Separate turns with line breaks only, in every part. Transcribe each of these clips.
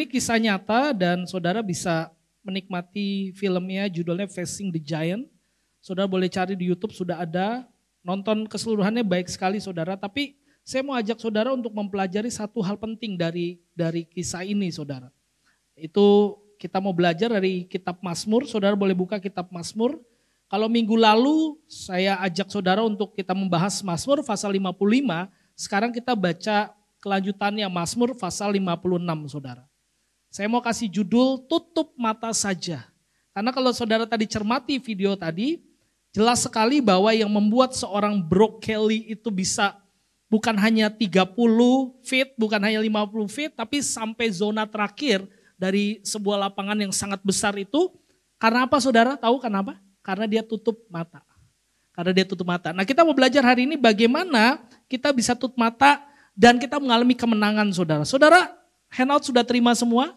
kisah nyata dan saudara bisa menikmati filmnya, judulnya Facing the Giant. Saudara boleh cari di YouTube, sudah ada. Nonton keseluruhannya baik sekali saudara, tapi saya mau ajak saudara untuk mempelajari satu hal penting dari kisah ini saudara. Itu kita mau belajar dari kitab Mazmur, saudara boleh buka kitab Mazmur. Kalau minggu lalu saya ajak saudara untuk kita membahas Mazmur pasal 55, sekarang kita baca kelanjutannya Mazmur pasal 56 saudara. Saya mau kasih judul Tutup Mata Saja. Karena kalau saudara tadi cermati video tadi, jelas sekali bahwa yang membuat seorang Brooke Kelly itu bisa bukan hanya 30 feet, bukan hanya 50 feet, tapi sampai zona terakhir dari sebuah lapangan yang sangat besar itu. Karena apa saudara? Tahu kenapa? Karena dia tutup mata. Karena dia tutup mata. Nah kita mau belajar hari ini bagaimana kita bisa tutup mata dan kita mengalami kemenangan saudara. Saudara handout sudah terima semua?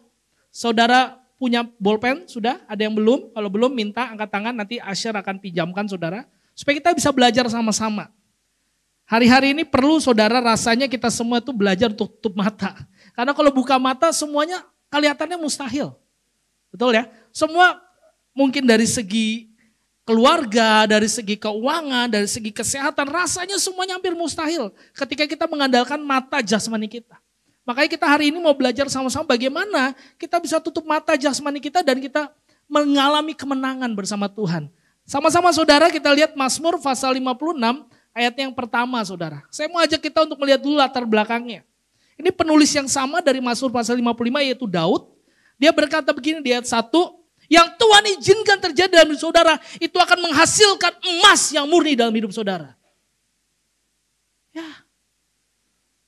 Saudara punya bolpen? Sudah? Ada yang belum? Kalau belum minta angkat tangan, nanti Asher akan pinjamkan saudara. Supaya kita bisa belajar sama-sama. Hari-hari ini perlu saudara rasanya kita semua itu belajar untuk tutup mata. Karena kalau buka mata semuanya kelihatannya mustahil. Betul ya? Semua mungkin dari segi keluarga, dari segi keuangan, dari segi kesehatan, rasanya semuanya hampir mustahil ketika kita mengandalkan mata jasmani kita. Makanya kita hari ini mau belajar sama-sama bagaimana kita bisa tutup mata jasmani kita dan kita mengalami kemenangan bersama Tuhan. Sama-sama saudara kita lihat Mazmur pasal 56 ayat yang pertama saudara. Saya mau ajak kita untuk melihat dulu latar belakangnya. Ini penulis yang sama dari Mazmur pasal 55 yaitu Daud. Dia berkata begini di ayat 1. Yang Tuhan izinkan terjadi dalam hidup saudara itu akan menghasilkan emas yang murni dalam hidup saudara. Ya.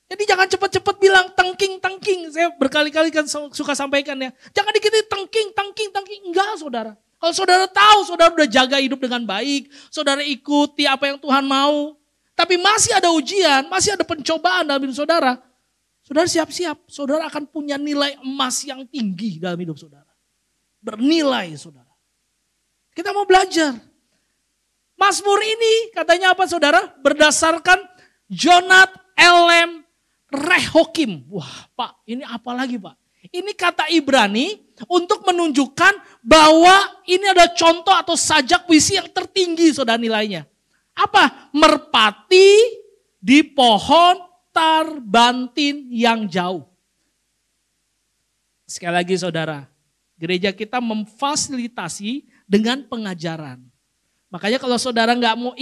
Jadi jangan cepat-cepat bilang tengking. Saya berkali-kali kan suka sampaikan ya. Jangan dikit tengking. Enggak saudara. Kalau saudara tahu, saudara udah jaga hidup dengan baik. Saudara ikuti apa yang Tuhan mau. Tapi masih ada ujian, masih ada pencobaan dalam hidup saudara. Saudara siap-siap. Saudara akan punya nilai emas yang tinggi dalam hidup saudara. Bernilai saudara. Kita mau belajar. Mazmur ini katanya apa saudara? Berdasarkan Jonathan Elem Rehokim. Wah Pak, ini apa lagi Pak? Ini kata Ibrani untuk menunjukkan bahwa ini ada contoh atau sajak puisi yang tertinggi saudara nilainya. Apa? Merpati di pohon tarbantin yang jauh. Sekali lagi saudara, gereja kita memfasilitasi dengan pengajaran. Makanya kalau saudara nggak mau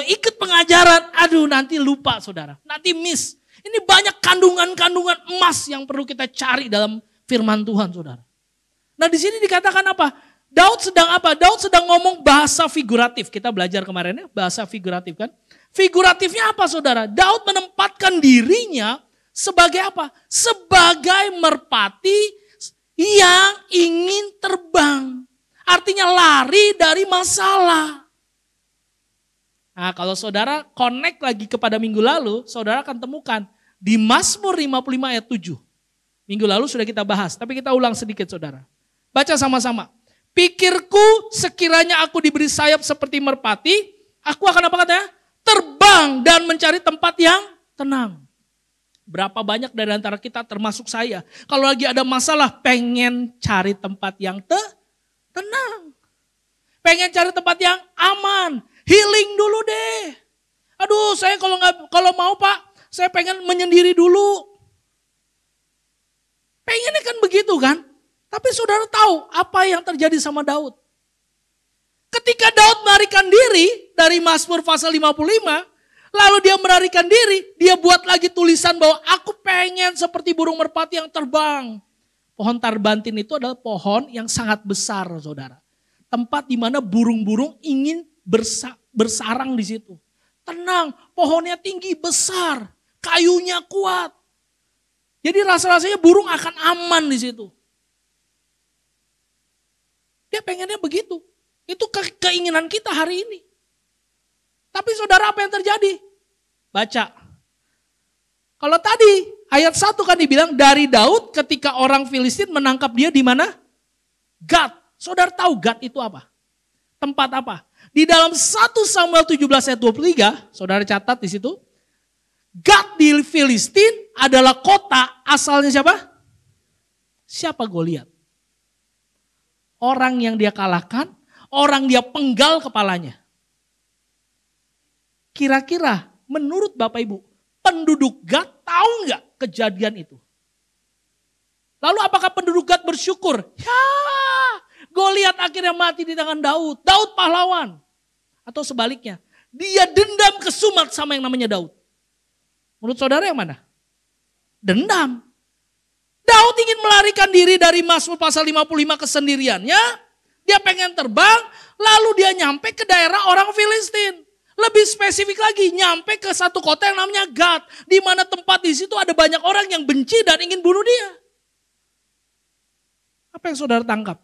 ikut pengajaran, aduh nanti lupa saudara, nanti miss. Ini banyak kandungan-kandungan emas yang perlu kita cari dalam firman Tuhan saudara. Nah di sini dikatakan apa? Daud sedang apa? Daud sedang ngomong bahasa figuratif. Kita belajar kemarin ya, bahasa figuratif kan. Figuratifnya apa saudara? Daud menempatkan dirinya sebagai apa? Sebagai merpati yang ingin terbang. Artinya lari dari masalah. Nah kalau saudara connect lagi kepada minggu lalu, saudara akan temukan di Mazmur 55 ayat 7. Minggu lalu sudah kita bahas, tapi kita ulang sedikit saudara. Baca sama-sama. Pikirku sekiranya aku diberi sayap seperti merpati, aku akan apa katanya? Terbang dan mencari tempat yang tenang. Berapa banyak dari antara kita termasuk saya, kalau lagi ada masalah pengen cari tempat yang tenang. Pengen cari tempat yang aman, healing dulu deh. Aduh saya kalau mau Pak, saya pengen menyendiri dulu. Pengennya kan begitu kan? Tapi saudara tahu apa yang terjadi sama Daud. Ketika Daud melarikan diri dari Mazmur pasal 55, lalu dia melarikan diri, dia buat lagi tulisan bahwa aku pengen seperti burung merpati yang terbang. Pohon tarbantin itu adalah pohon yang sangat besar saudara. Tempat di mana burung-burung ingin bersarang di situ. Tenang, pohonnya tinggi, besar, kayunya kuat. Jadi rasa-rasanya burung akan aman di situ. Dia pengennya begitu. Itu keinginan kita hari ini. Tapi saudara apa yang terjadi? Baca. Kalau tadi ayat 1 kan dibilang dari Daud ketika orang Filistin menangkap dia di mana? Gad. Saudara tahu Gad itu apa? Tempat apa? Di dalam 1 Samuel 17 ayat 23, saudara catat di situ. Gad di Filistin adalah kota asalnya siapa? Siapa Goliat? Orang yang dia kalahkan, orang dia penggal kepalanya. Kira-kira menurut Bapak Ibu, penduduk Gad tahu nggak kejadian itu? Lalu apakah penduduk Gad bersyukur? Ya, Goliat akhirnya mati di tangan Daud. Daud pahlawan. Atau sebaliknya, dia dendam kesumat sama yang namanya Daud. Menurut saudara yang mana? Dendam. Daud ingin melarikan diri dari Mazmur pasal 55 kesendiriannya. Dia pengen terbang, lalu dia nyampe ke daerah orang Filistin. Lebih spesifik lagi, nyampe ke satu kota yang namanya Gad. Di mana tempat di situ ada banyak orang yang benci dan ingin bunuh dia. Apa yang saudara tangkap?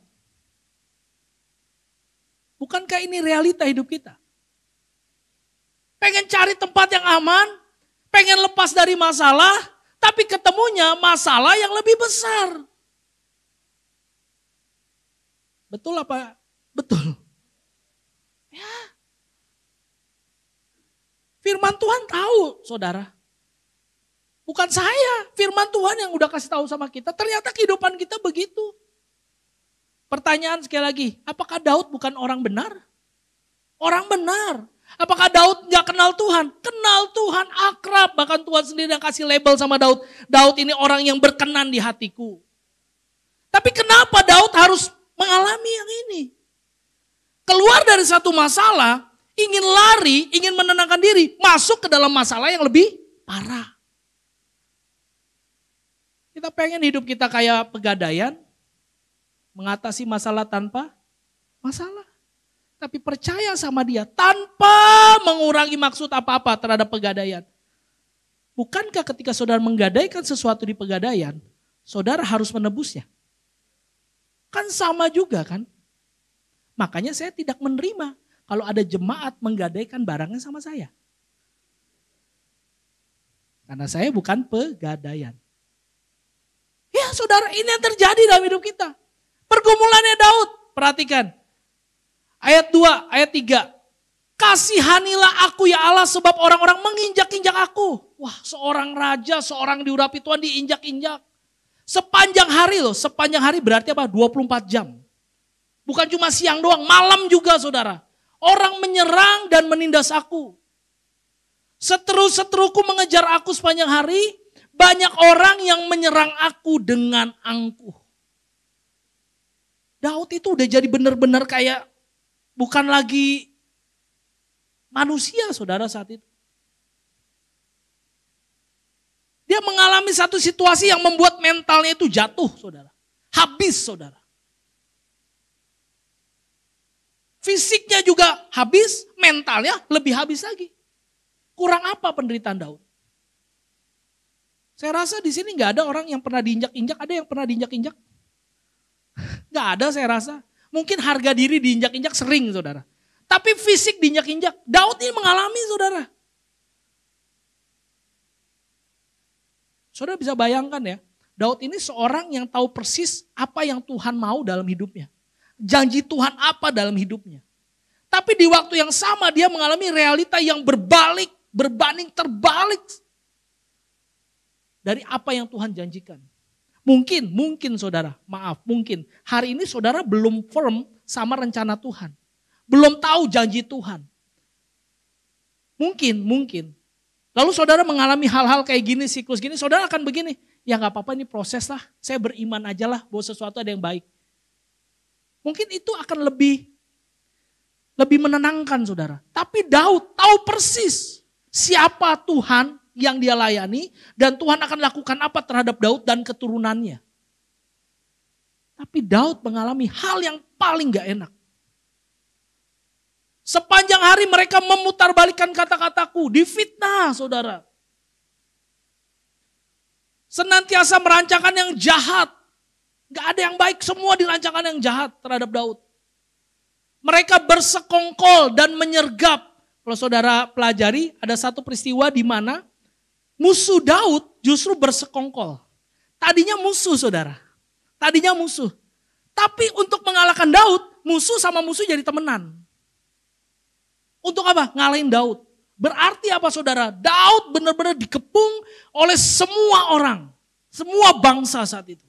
Bukankah ini realita hidup kita? Pengen cari tempat yang aman, pengen lepas dari masalah, tapi ketemunya masalah yang lebih besar. Betul apa? Betul. Ya. Firman Tuhan tahu, saudara. Bukan saya, firman Tuhan yang udah kasih tahu sama kita. Ternyata kehidupan kita begitu. Pertanyaan sekali lagi, apakah Daud bukan orang benar? Orang benar. Apakah Daud gak kenal Tuhan? Kenal Tuhan, akrab. Bahkan Tuhan sendiri yang kasih label sama Daud. Daud ini orang yang berkenan di hatiku. Tapi kenapa Daud harus mengalami yang ini? Keluar dari satu masalah, ingin lari, ingin menenangkan diri, masuk ke dalam masalah yang lebih parah. Kita pengen hidup kita kayak Pegadaian, mengatasi masalah tanpa masalah. Tapi percaya sama dia tanpa mengurangi maksud apa-apa terhadap Pegadaian. Bukankah ketika saudara menggadaikan sesuatu di Pegadaian, saudara harus menebusnya? Kan sama juga kan? Makanya saya tidak menerima kalau ada jemaat menggadaikan barangnya sama saya. Karena saya bukan Pegadaian. Ya saudara, ini yang terjadi dalam hidup kita. Pergumulannya Daud, perhatikan. Ayat 2, ayat 3. Kasihanilah aku ya Allah sebab orang-orang menginjak-injak aku. Wah, seorang raja, seorang diurapi Tuhan diinjak-injak. Sepanjang hari loh, sepanjang hari berarti apa? 24 jam. Bukan cuma siang doang, malam juga saudara. Orang menyerang dan menindas aku. Seteru-seteruku mengejar aku sepanjang hari. Banyak orang yang menyerang aku dengan angkuh. Daud itu udah jadi benar-benar kayak bukan lagi manusia saudara saat itu. Dia mengalami satu situasi yang membuat mentalnya itu jatuh saudara. Habis saudara. Fisiknya juga habis, mentalnya lebih habis lagi. Kurang apa penderitaan Daud? Saya rasa di sini nggak ada orang yang pernah diinjak-injak. Ada yang pernah diinjak-injak? Nggak ada saya rasa. Mungkin harga diri diinjak-injak sering saudara. Tapi fisik diinjak-injak. Daud ini mengalami saudara. Saudara bisa bayangkan ya. Daud ini seorang yang tahu persis apa yang Tuhan mau dalam hidupnya. Janji Tuhan apa dalam hidupnya. Tapi di waktu yang sama dia mengalami realita yang berbalik. Berbanding terbalik. Dari apa yang Tuhan janjikan. Mungkin saudara, maaf mungkin. Hari ini saudara belum firm sama rencana Tuhan. Belum tahu janji Tuhan. Mungkin. Lalu saudara mengalami hal-hal kayak gini, siklus gini. Saudara akan begini, ya gak apa-apa ini proses lah. Saya beriman aja lah bahwa sesuatu ada yang baik. Mungkin itu akan lebih menenangkan saudara. Tapi Daud tahu persis siapa Tuhan yang dia layani dan Tuhan akan lakukan apa terhadap Daud dan keturunannya. Tapi Daud mengalami hal yang paling gak enak. Sepanjang hari mereka memutarbalikkan kata-kataku, difitnah saudara. Senantiasa merancangkan yang jahat. Gak ada yang baik, semua dirancangkan yang jahat terhadap Daud. Mereka bersekongkol dan menyergap. Kalau saudara pelajari, ada satu peristiwa di mana musuh Daud justru bersekongkol. Tadinya musuh saudara. Tadinya musuh. Tapi untuk mengalahkan Daud, musuh sama musuh jadi temenan. Untuk apa? Ngalahin Daud. Berarti apa saudara? Daud benar-benar dikepung oleh semua orang. Semua bangsa saat itu.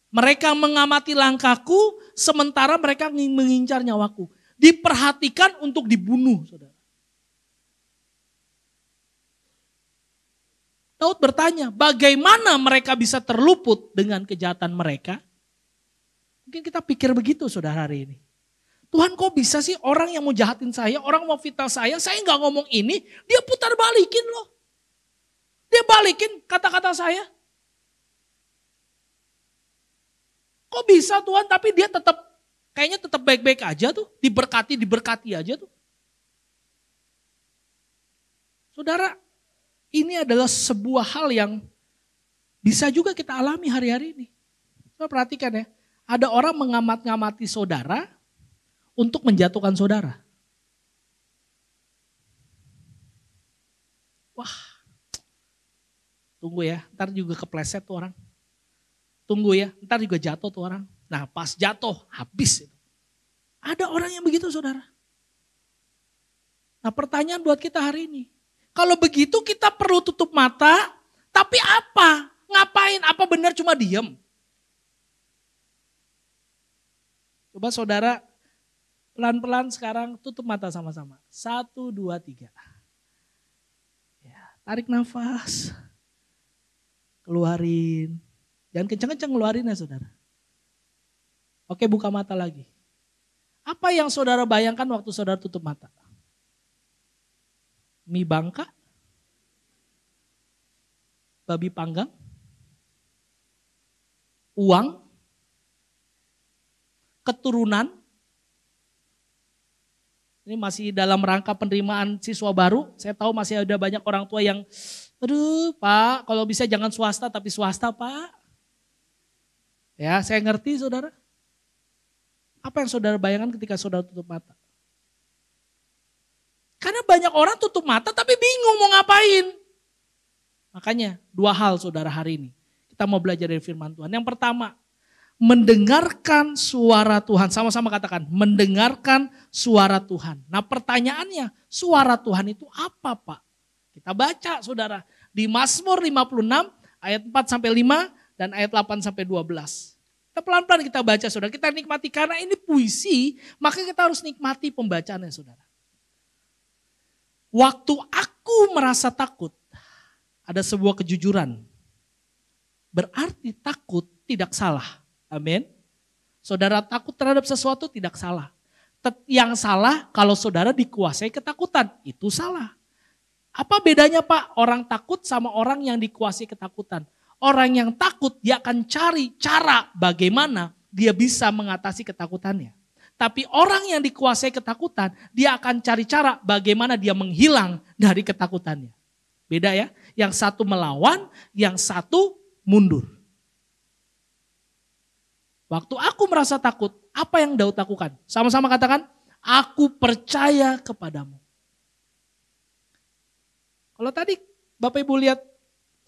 Mereka mengamati langkahku sementara mereka mengincar nyawaku. Diperhatikan untuk dibunuh, saudara. Daud bertanya, bagaimana mereka bisa terluput dengan kejahatan mereka? Mungkin kita pikir begitu, saudara, hari ini. Tuhan, kok bisa sih orang yang mau jahatin saya, orang mau fitnah saya nggak ngomong ini, dia putar balikin loh. Dia balikin kata-kata saya. Kok bisa Tuhan, tapi dia kayaknya tetap baik-baik aja tuh, diberkati aja tuh. Saudara, ini adalah sebuah hal yang bisa juga kita alami hari-hari ini. Saudara perhatikan ya, ada orang mengamat-ngamati saudara untuk menjatuhkan saudara. Wah, tunggu ya, ntar juga kepleset tuh orang. Tunggu ya, ntar juga jatuh tuh orang. Nah pas jatuh, habis. Ada orang yang begitu saudara. Nah pertanyaan buat kita hari ini. Kalau begitu kita perlu tutup mata, tapi apa? Ngapain? Apa benar cuma diam? Coba saudara pelan-pelan sekarang tutup mata sama-sama. 1, 2, 3. Ya, tarik nafas. Keluarin. Jangan kenceng-kenceng ngeluarin ya saudara. Oke, buka mata lagi. Apa yang saudara bayangkan waktu saudara tutup mata? Mie bangka? Babi panggang? Uang? Keturunan? Ini masih dalam rangka penerimaan siswa baru. Saya tahu masih ada banyak orang tua yang, aduh Pak, kalau bisa jangan swasta tapi swasta Pak. Ya, saya ngerti saudara. Apa yang saudara bayangkan ketika saudara tutup mata? Karena banyak orang tutup mata tapi bingung mau ngapain. Makanya 2 hal saudara hari ini. Kita mau belajar dari firman Tuhan. Yang pertama, mendengarkan suara Tuhan. Sama-sama katakan, mendengarkan suara Tuhan. Nah pertanyaannya, suara Tuhan itu apa Pak? Kita baca saudara. Di Mazmur 56 ayat 4-5. Dan ayat 8-12. Kita pelan-pelan kita baca saudara. Kita nikmati karena ini puisi. Maka kita harus nikmati pembacaannya saudara. Waktu aku merasa takut. Ada sebuah kejujuran. Berarti takut tidak salah. Amin. Saudara takut terhadap sesuatu tidak salah. Yang salah kalau saudara dikuasai ketakutan. Itu salah. Apa bedanya Pak? Orang takut sama orang yang dikuasai ketakutan. Orang yang takut dia akan cari cara bagaimana dia bisa mengatasi ketakutannya. Tapi orang yang dikuasai ketakutan dia akan cari cara bagaimana dia menghilang dari ketakutannya. Beda ya, yang satu melawan, yang satu mundur. Waktu aku merasa takut, apa yang Daud lakukan? Sama-sama katakan, aku percaya kepadamu. Kalau tadi Bapak Ibu lihat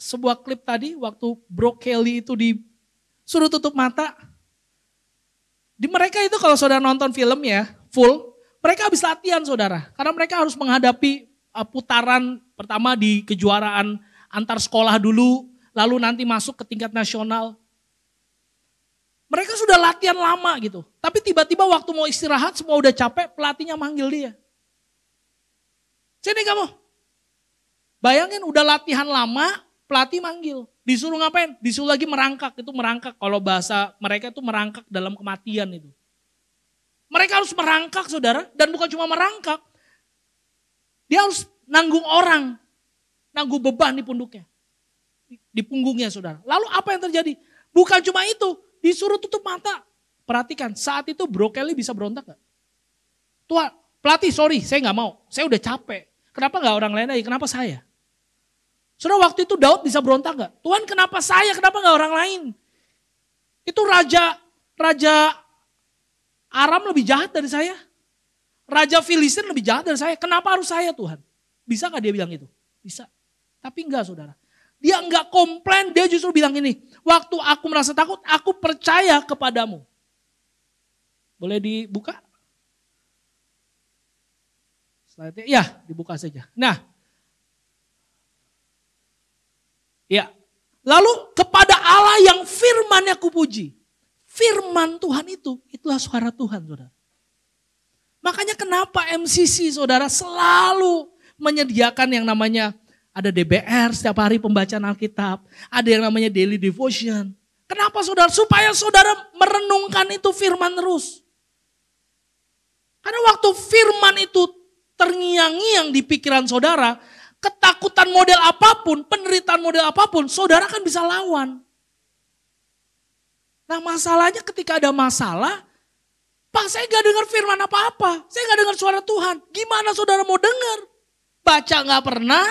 sebuah klip tadi waktu Bro Kelly itu disuruh tutup mata. Di mereka itu kalau saudara nonton film ya full, mereka habis latihan saudara. Karena mereka harus menghadapi putaran pertama di kejuaraan antar sekolah dulu, lalu nanti masuk ke tingkat nasional. Mereka sudah latihan lama gitu. Tapi tiba-tiba waktu mau istirahat semua udah capek, pelatihnya manggil dia. Sini kamu. Bayangin udah latihan lama, pelatih manggil, disuruh ngapain? Disuruh lagi merangkak, itu merangkak. Kalau bahasa mereka itu merangkak dalam kematian itu. Mereka harus merangkak saudara, dan bukan cuma merangkak. Dia harus nanggung orang, nanggung beban di punduknya. Di punggungnya saudara. Lalu apa yang terjadi? Bukan cuma itu, disuruh tutup mata. Perhatikan, saat itu Bro Kelly bisa berontak gak? Tuhan, pelatih sorry, saya gak mau, saya udah capek. Kenapa gak orang lain aja, kenapa saya? Saudara waktu itu Daud bisa berontak gak? Tuhan kenapa saya, kenapa gak orang lain? Itu Raja Aram lebih jahat dari saya. Raja Filistin lebih jahat dari saya. Kenapa harus saya Tuhan? Bisa gak dia bilang itu? Bisa. Tapi enggak saudara. Dia enggak komplain, dia justru bilang ini. Waktu aku merasa takut, aku percaya kepadamu. Boleh dibuka? Slide-nya, ya dibuka saja. Nah. Ya, lalu kepada Allah yang firman-Nya kupuji. firman Tuhan itulah suara Tuhan, saudara. Makanya kenapa MCC, saudara, selalu menyediakan yang namanya ada DBR setiap hari pembacaan Alkitab, ada yang namanya daily devotion. Kenapa, saudara? Supaya saudara merenungkan itu firman terus. Karena waktu firman itu terngiang-ngiang di pikiran saudara, ketakutan model apapun, penderitaan model apapun, saudara kan bisa lawan. Nah masalahnya ketika ada masalah, Pak saya gak dengar firman apa-apa, saya gak dengar suara Tuhan. Gimana saudara mau dengar? Baca gak pernah.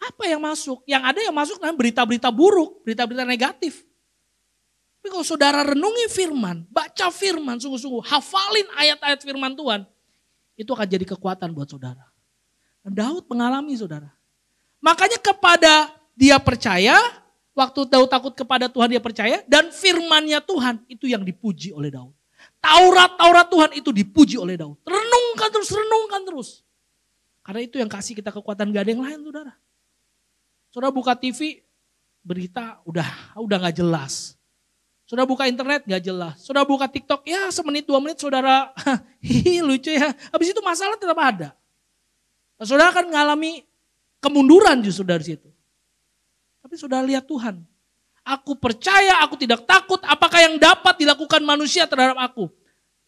Apa yang masuk? Yang ada yang masuk kan berita-berita buruk, berita-berita negatif. Tapi kalau saudara renungi firman, baca firman sungguh-sungguh, hafalin ayat-ayat firman Tuhan, itu akan jadi kekuatan buat saudara. Daud mengalami, saudara. Makanya kepada dia percaya, waktu Daud takut kepada Tuhan dia percaya, dan firman-Nya Tuhan itu yang dipuji oleh Daud. Taurat Tuhan itu dipuji oleh Daud. Renungkan terus. Karena itu yang kasih kita kekuatan, gak ada yang lain, saudara. Saudara buka TV, berita udah gak jelas. Saudara buka internet gak jelas. Saudara buka TikTok, ya semenit 2 menit saudara, lucu ya. Habis itu masalah tetap ada. Nah, saudara akan mengalami kemunduran justru dari situ. Tapi saudara lihat Tuhan. Aku percaya, aku tidak takut apakah yang dapat dilakukan manusia terhadap aku.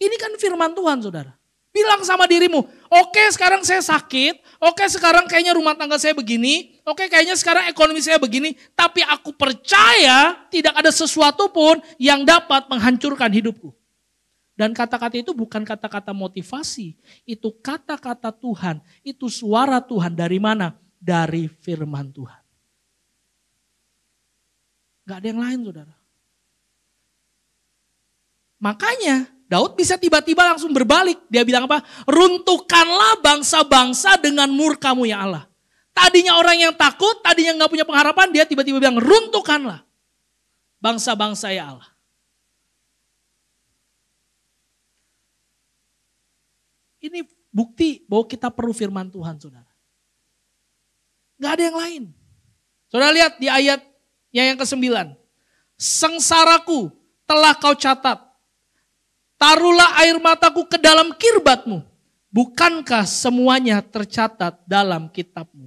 Ini kan firman Tuhan, saudara. Bilang sama dirimu, oke sekarang saya sakit, oke sekarang kayaknya rumah tangga saya begini, oke kayaknya sekarang ekonomi saya begini, tapi aku percaya tidak ada sesuatu pun yang dapat menghancurkan hidupku. Dan kata-kata itu bukan kata-kata motivasi, itu kata-kata Tuhan, itu suara Tuhan dari mana? Dari firman Tuhan. Gak ada yang lain, saudara. Makanya Daud bisa tiba-tiba langsung berbalik. Dia bilang apa? Runtuhkanlah bangsa-bangsa dengan murkamu ya Allah. Tadinya orang yang takut, tadinya gak punya pengharapan, dia tiba-tiba bilang runtuhkanlah bangsa-bangsa ya Allah. Ini bukti bahwa kita perlu firman Tuhan, saudara. Gak ada yang lain. Saudara lihat di ayat yang ke-9. Sengsaraku telah kau catat. Taruhlah air mataku ke dalam kirbatmu. Bukankah semuanya tercatat dalam kitabmu?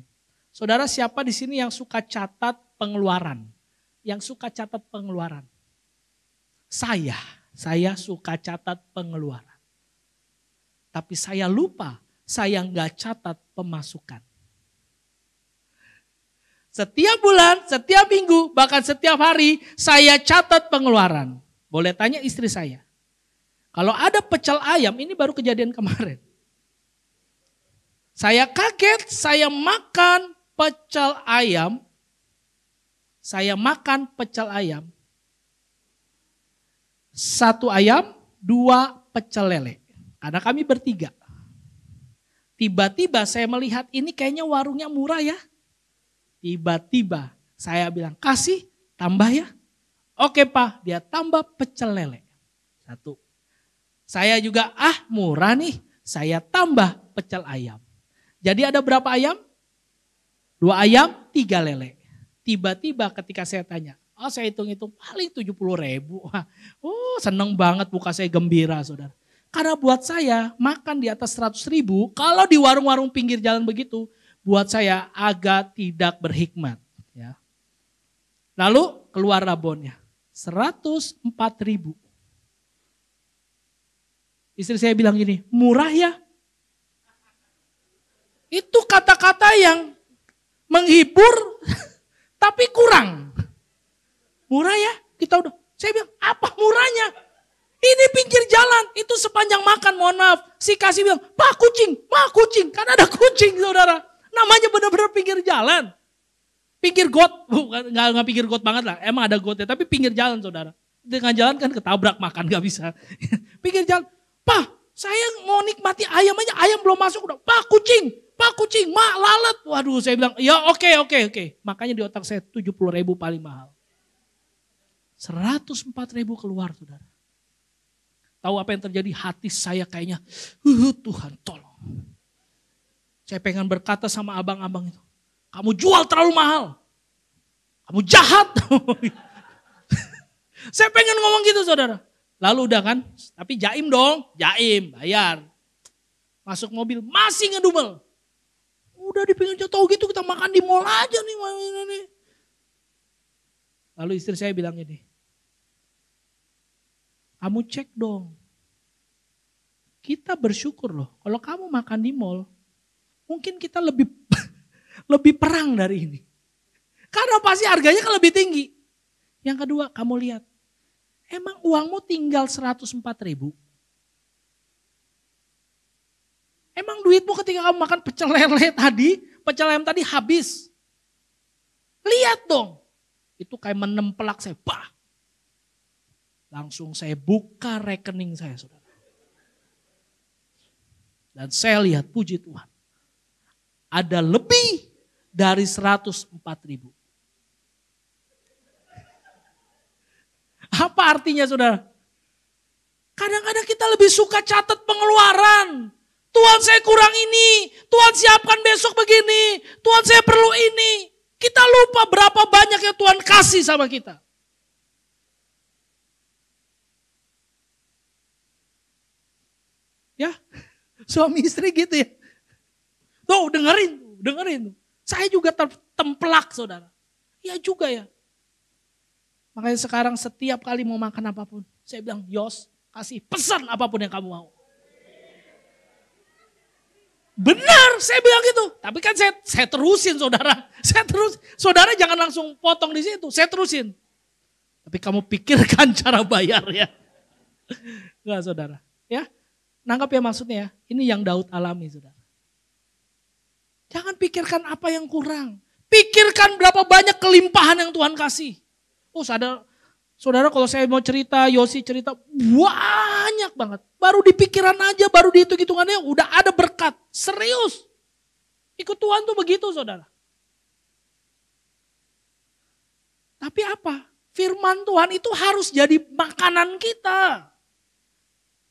Saudara, siapa di sini yang suka catat pengeluaran? Yang suka catat pengeluaran? Saya suka catat pengeluaran. Tapi saya lupa, saya nggak catat pemasukan. Setiap bulan, setiap minggu, bahkan setiap hari saya catat pengeluaran. Boleh tanya istri saya. Kalau ada pecel ayam, ini baru kejadian kemarin. Saya kaget, saya makan pecel ayam. Saya makan pecel ayam. 1 ayam, 2 pecel lele. Karena kami bertiga. Tiba-tiba saya melihat ini kayaknya warungnya murah ya. Tiba-tiba saya bilang, kasih tambah ya. Oke Pak, dia tambah pecel lele. 1. Saya juga murah nih, saya tambah pecel ayam. Jadi ada berapa ayam? 2 ayam, 3 lele. Tiba-tiba ketika saya tanya, saya hitung-hitung paling 70.000. Seneng banget, muka saya gembira, saudara. Karena buat saya makan di atas 100.000, kalau di warung-warung pinggir jalan begitu, buat saya agak tidak berhikmat. Ya. Lalu keluar rabonnya, 104.000. Istri saya bilang gini, murah ya? Itu kata-kata yang menghibur tapi kurang. Murah ya? Saya bilang, apa murahnya? Ini pinggir jalan, itu sepanjang makan, mohon maaf. Si kasih bilang, Pak kucing, kan ada kucing saudara. Namanya benar-benar pinggir jalan. Pinggir got, bukan nggak pinggir got banget lah, emang ada gotnya, tapi pinggir jalan saudara. Dengan jalan kan ketabrak makan gak bisa. Pinggir jalan, Pak saya mau nikmati ayam aja, ayam belum masuk udah, Pak kucing, mak lalat. Waduh saya bilang, ya oke. Makanya di otak saya 70.000 paling mahal. 104.000 keluar saudara. Tahu apa yang terjadi? Hati saya kayaknya, Tuhan tolong. Saya pengen berkata sama abang-abang itu, kamu jual terlalu mahal. Kamu jahat. Saya pengen ngomong gitu saudara. Lalu udah kan, tapi jaim dong, jaim, bayar. Masuk mobil, masih ngedumel. Udah di pinggir jatuh gitu, kita makan di mall aja nih. Lalu istri saya bilang gini, kamu cek dong. Kita bersyukur loh, kalau kamu makan di mall, mungkin kita lebih lebih perang dari ini. Karena pasti harganya kan lebih tinggi. Yang kedua, kamu lihat, emang uangmu tinggal 104.000. Emang duitmu ketika kamu makan pecel lele tadi, pecel ayam tadi habis. Lihat dong. Itu kayak menempelak saya. Bah. Langsung saya buka rekening saya, saudara. Dan saya lihat, puji Tuhan. Ada lebih dari 104.000. Apa artinya saudara? Kadang-kadang kita lebih suka catat pengeluaran. Tuhan saya kurang ini, Tuhan siapkan besok begini, Tuhan saya perlu ini. Kita lupa berapa banyak yang Tuhan kasih sama kita. Ya, suami istri gitu ya. Tuh dengerin. Saya juga tertemplak saudara. Iya juga ya. Makanya sekarang setiap kali mau makan apapun, saya bilang, Yos, kasih pesan apapun yang kamu mau. Benar, saya bilang gitu. Tapi kan saya terusin saudara. Saudara jangan langsung potong di situ, saya terusin. Tapi kamu pikirkan cara bayar ya. Enggak saudara. Ya, nangkap ya maksudnya ya. Ini yang Daud alami saudara. Jangan pikirkan apa yang kurang. Pikirkan berapa banyak kelimpahan yang Tuhan kasih. Oh saudara kalau saya mau cerita, Yosi cerita banyak banget. Baru di pikiran aja, baru di hitung-hitungannya udah ada berkat. Serius. Ikut Tuhan tuh begitu saudara. Tapi apa? Firman Tuhan itu harus jadi makanan kita.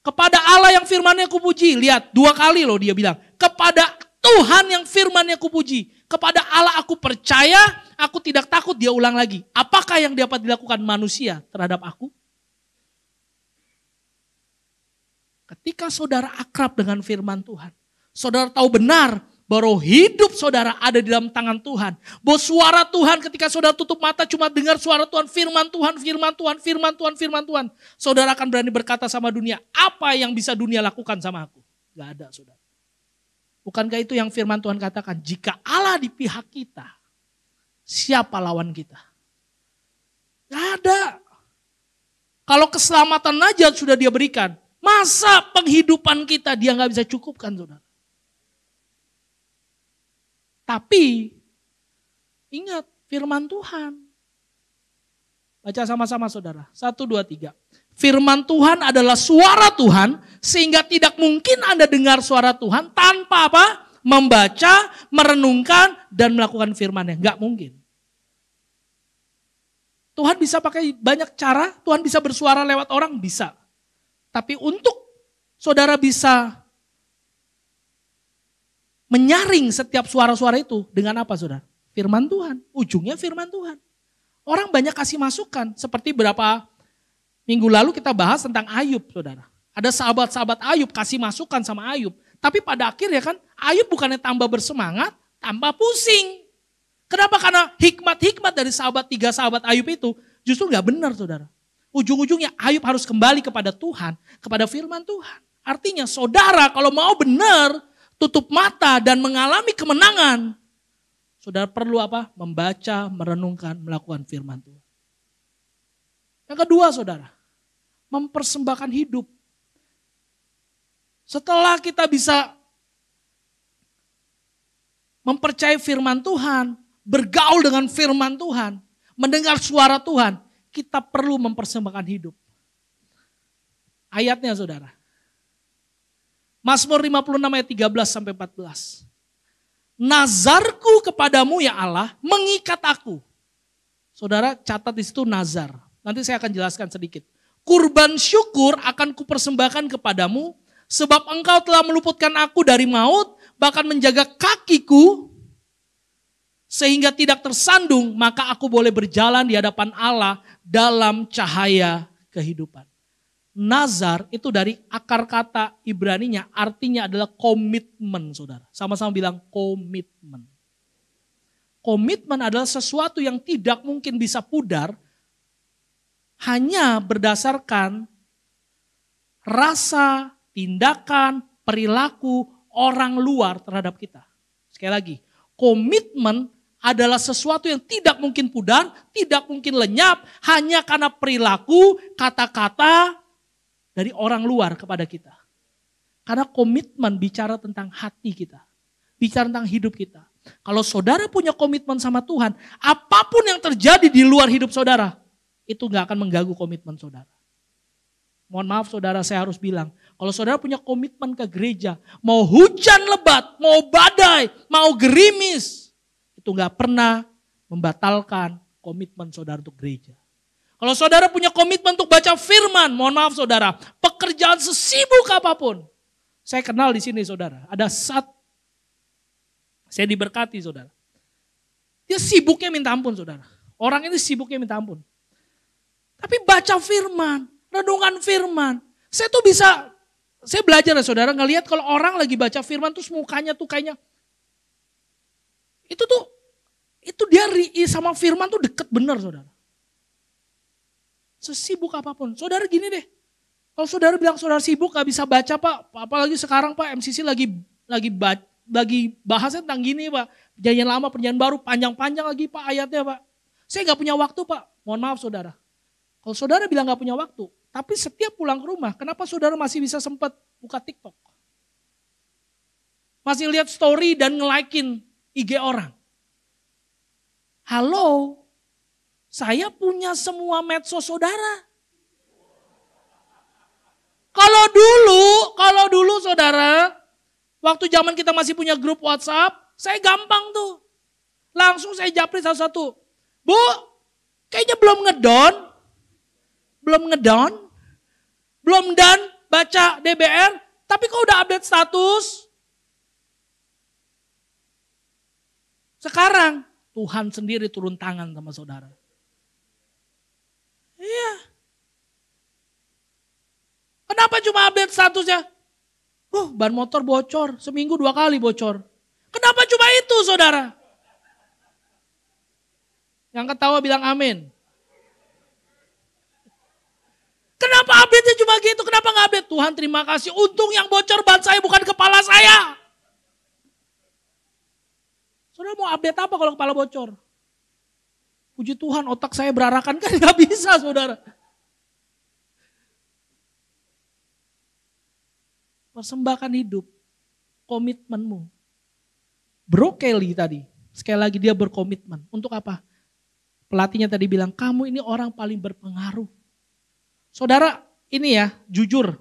Kepada Allah yang firmannya kupuji. Lihat 2 kali loh dia bilang. Kepada Tuhan yang firmannya kupuji. Kepada Allah aku percaya, aku tidak takut. Dia ulang lagi. Apakah yang dapat dilakukan manusia terhadap aku? Ketika saudara akrab dengan firman Tuhan, saudara tahu benar bahwa hidup saudara ada di dalam tangan Tuhan. Bahwa suara Tuhan ketika saudara tutup mata cuma dengar suara Tuhan, firman Tuhan, firman Tuhan, firman Tuhan, firman Tuhan. Saudara akan berani berkata sama dunia, apa yang bisa dunia lakukan sama aku? Gak ada saudara. Bukankah itu yang firman Tuhan katakan, jika Allah di pihak kita, siapa lawan kita? Gak ada. Kalau keselamatan aja sudah dia berikan, masa penghidupan kita dia gak bisa cukupkan saudara. Tapi ingat firman Tuhan. Baca sama-sama saudara. 1, 2, 3. Firman Tuhan adalah suara Tuhan sehingga tidak mungkin Anda dengar suara Tuhan tanpa apa? Membaca, merenungkan dan melakukan firman-Nya. Enggak mungkin. Tuhan bisa pakai banyak cara, Tuhan bisa bersuara lewat orang, bisa. Tapi untuk saudara bisa menyaring setiap suara-suara itu dengan apa saudara? Firman Tuhan, ujungnya firman Tuhan. Orang banyak kasih masukan, seperti berapa minggu lalu kita bahas tentang Ayub saudara. Ada sahabat-sahabat Ayub kasih masukan sama Ayub. Tapi pada akhirnya kan Ayub bukannya tambah bersemangat, tambah pusing. Kenapa? Karena hikmat-hikmat dari 3 sahabat Ayub itu justru gak benar saudara. Ujung-ujungnya Ayub harus kembali kepada Tuhan, kepada firman Tuhan. Artinya saudara kalau mau benar, tutup mata dan mengalami kemenangan, saudara perlu apa? Membaca, merenungkan, melakukan firman Tuhan. Yang kedua saudara, mempersembahkan hidup. Setelah kita bisa mempercayai firman Tuhan, bergaul dengan firman Tuhan, mendengar suara Tuhan, kita perlu mempersembahkan hidup. Ayatnya saudara. Mazmur 56 ayat 13 sampai 14. Nazarku kepadamu ya Allah mengikat aku. Saudara catat di situ nazar. Nanti saya akan jelaskan sedikit. Kurban syukur akan kupersembahkan kepadamu sebab engkau telah meluputkan aku dari maut bahkan menjaga kakiku sehingga tidak tersandung, maka aku boleh berjalan di hadapan Allah dalam cahaya kehidupan. Nazar itu dari akar kata Ibraninya artinya adalah komitmen, saudara. Sama-sama bilang komitmen. Komitmen adalah sesuatu yang tidak mungkin bisa pudar hanya berdasarkan rasa, tindakan, perilaku orang luar terhadap kita. Sekali lagi, komitmen adalah sesuatu yang tidak mungkin pudar, tidak mungkin lenyap hanya karena perilaku, kata-kata dari orang luar kepada kita. Karena komitmen bicara tentang hati kita, bicara tentang hidup kita. Kalau saudara punya komitmen sama Tuhan, apapun yang terjadi di luar hidup saudara, itu gak akan mengganggu komitmen saudara. Mohon maaf saudara, saya harus bilang, kalau saudara punya komitmen ke gereja, mau hujan lebat, mau badai, mau gerimis, itu gak pernah membatalkan komitmen saudara untuk gereja. Kalau saudara punya komitmen untuk baca firman, mohon maaf saudara, pekerjaan sesibuk apapun. Saya kenal di sini saudara, ada saat saya diberkati saudara. Dia sibuknya minta ampun saudara. Orang ini sibuknya minta ampun. Tapi baca firman, renungan firman. Saya tuh bisa, saya belajar ya saudara, ngelihat kalau orang lagi baca firman terus mukanya tuh kayaknya. Itu dia sama firman tuh deket bener saudara. Sesibuk apapun. Saudara gini deh, kalau saudara bilang saudara sibuk gak bisa baca pak, apalagi sekarang pak MCC lagi bahasnya tentang gini pak, perjanjian lama, perjanjian baru, panjang-panjang lagi pak ayatnya pak. Saya gak punya waktu pak, mohon maaf saudara. Kalau saudara bilang gak punya waktu, tapi setiap pulang ke rumah, kenapa saudara masih bisa sempat buka TikTok? Masih lihat story dan nge-like-in IG orang. Halo, saya punya semua medsos saudara. Kalau dulu saudara, waktu zaman kita masih punya grup WhatsApp, saya gampang tuh. Langsung saya japri satu-satu. Bu, kayaknya belum dan baca DBR, tapi kok udah update status? Sekarang Tuhan sendiri turun tangan sama saudara. Iya. Kenapa cuma update statusnya? Ban motor bocor, seminggu 2 kali bocor. Kenapa cuma itu saudara? Yang ketawa bilang amin. Kenapa update-nya cuma gitu? Kenapa gak update? Tuhan terima kasih, untung yang bocor ban saya bukan kepala saya. Saudara mau update apa kalau kepala bocor? Puji Tuhan otak saya berarakan, kan gak bisa saudara. Persembahkan hidup, komitmenmu. Bro Kelly tadi, sekali lagi dia berkomitmen. Untuk apa? Pelatihnya tadi bilang, kamu ini orang paling berpengaruh. Saudara, ini ya, jujur.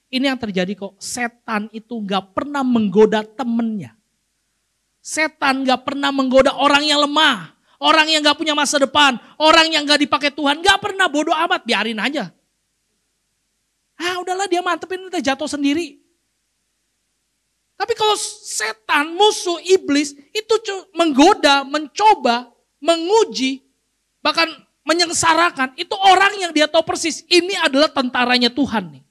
Ini yang terjadi kok. Setan itu gak pernah menggoda temennya. Setan gak pernah menggoda orang yang lemah. Orang yang gak punya masa depan. Orang yang gak dipakai Tuhan. Gak pernah, bodoh amat, biarin aja. Udahlah dia mantepin, kita jatuh sendiri. Tapi kalau setan, musuh, iblis, itu menggoda, mencoba, menguji, bahkan menyengsarakan, itu orang yang dia tahu persis, ini adalah tentaranya Tuhan nih.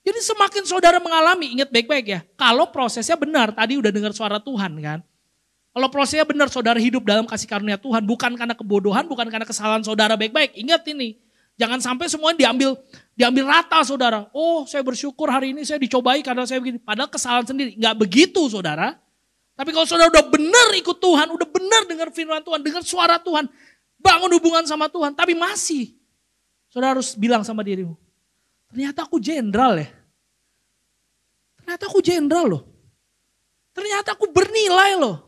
Jadi semakin saudara mengalami, ingat baik-baik ya, kalau prosesnya benar, tadi udah dengar suara Tuhan kan. Kalau prosesnya benar, saudara hidup dalam kasih karunia Tuhan, bukan karena kebodohan, bukan karena kesalahan saudara baik-baik. Ingat ini, jangan sampai semuanya diambil rata saudara. Oh saya bersyukur hari ini saya dicobai karena saya begini. Padahal kesalahan sendiri, nggak begitu saudara. Tapi kalau saudara udah benar ikut Tuhan, udah benar dengar firman Tuhan, dengar suara Tuhan, bangun hubungan sama Tuhan, tapi masih, saudara harus bilang sama dirimu, ternyata aku jenderal ya. Ternyata aku jenderal loh. Ternyata aku bernilai loh.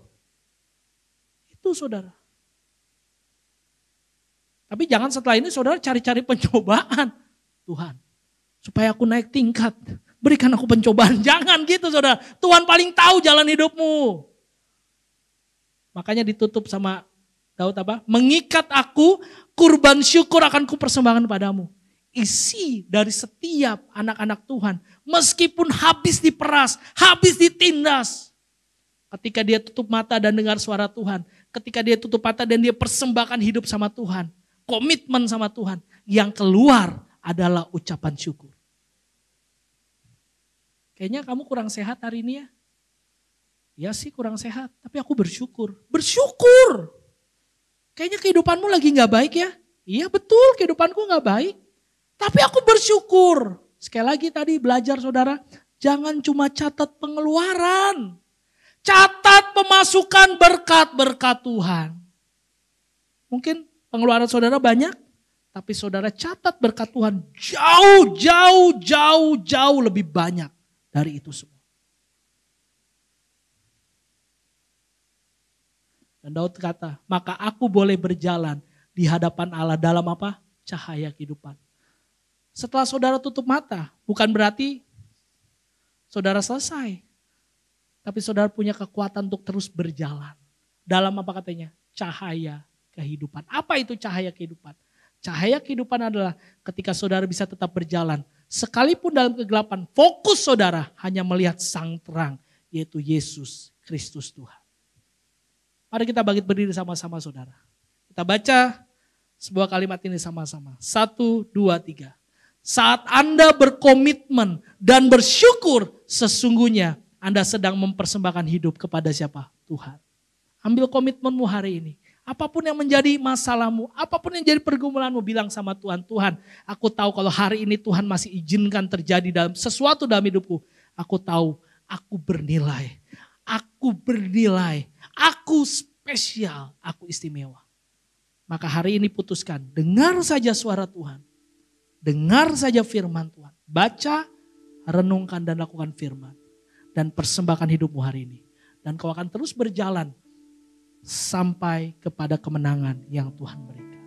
Itu saudara. Tapi jangan setelah ini saudara cari-cari pencobaan. Tuhan, supaya aku naik tingkat, berikan aku pencobaan. Jangan gitu saudara. Tuhan paling tahu jalan hidupmu. Makanya ditutup sama Daud apa? Mengikat aku, kurban syukur akan kupersembahkan padamu. Isi dari setiap anak-anak Tuhan, meskipun habis diperas, habis ditindas, Ketika dia tutup mata dan dengar suara Tuhan. Ketika dia tutup mata dan dia persembahkan hidup sama Tuhan. Komitmen sama Tuhan. Yang keluar adalah ucapan syukur. Kayaknya kamu kurang sehat hari ini ya. Ya sih kurang sehat, tapi aku bersyukur. Bersyukur. Kayaknya kehidupanmu lagi gak baik ya. Iya betul kehidupanku gak baik. Tapi aku bersyukur. Sekali lagi tadi belajar saudara. Jangan cuma catat pengeluaran. Catat pemasukan berkat-berkat Tuhan. Mungkin pengeluaran saudara banyak, tapi saudara catat berkat Tuhan jauh lebih banyak dari itu semua. Dan Daud kata, maka aku boleh berjalan di hadapan Allah dalam apa? Cahaya kehidupan. Setelah saudara tutup mata, bukan berarti saudara selesai. Tapi saudara punya kekuatan untuk terus berjalan. Dalam apa katanya? Cahaya kehidupan. Apa itu cahaya kehidupan? Cahaya kehidupan adalah ketika saudara bisa tetap berjalan. Sekalipun dalam kegelapan, fokus saudara hanya melihat sang terang. Yaitu Yesus Kristus Tuhan. Mari kita bangkit berdiri sama-sama saudara. Kita baca sebuah kalimat ini sama-sama. 1, 2, 3. Saat Anda berkomitmen dan bersyukur sesungguhnya Anda sedang mempersembahkan hidup kepada siapa? Tuhan. Ambil komitmenmu hari ini. Apapun yang menjadi masalahmu, apapun yang jadi pergumulanmu, bilang sama Tuhan, Tuhan, aku tahu kalau hari ini Tuhan masih izinkan terjadi dalam sesuatu dalam hidupku. Aku tahu, aku bernilai, aku spesial, aku istimewa. Maka hari ini putuskan, dengar saja suara Tuhan. Dengar saja firman Tuhan. Baca, renungkan dan lakukan firman. Dan persembahkan hidupmu hari ini. Dan kau akan terus berjalan sampai kepada kemenangan yang Tuhan berikan.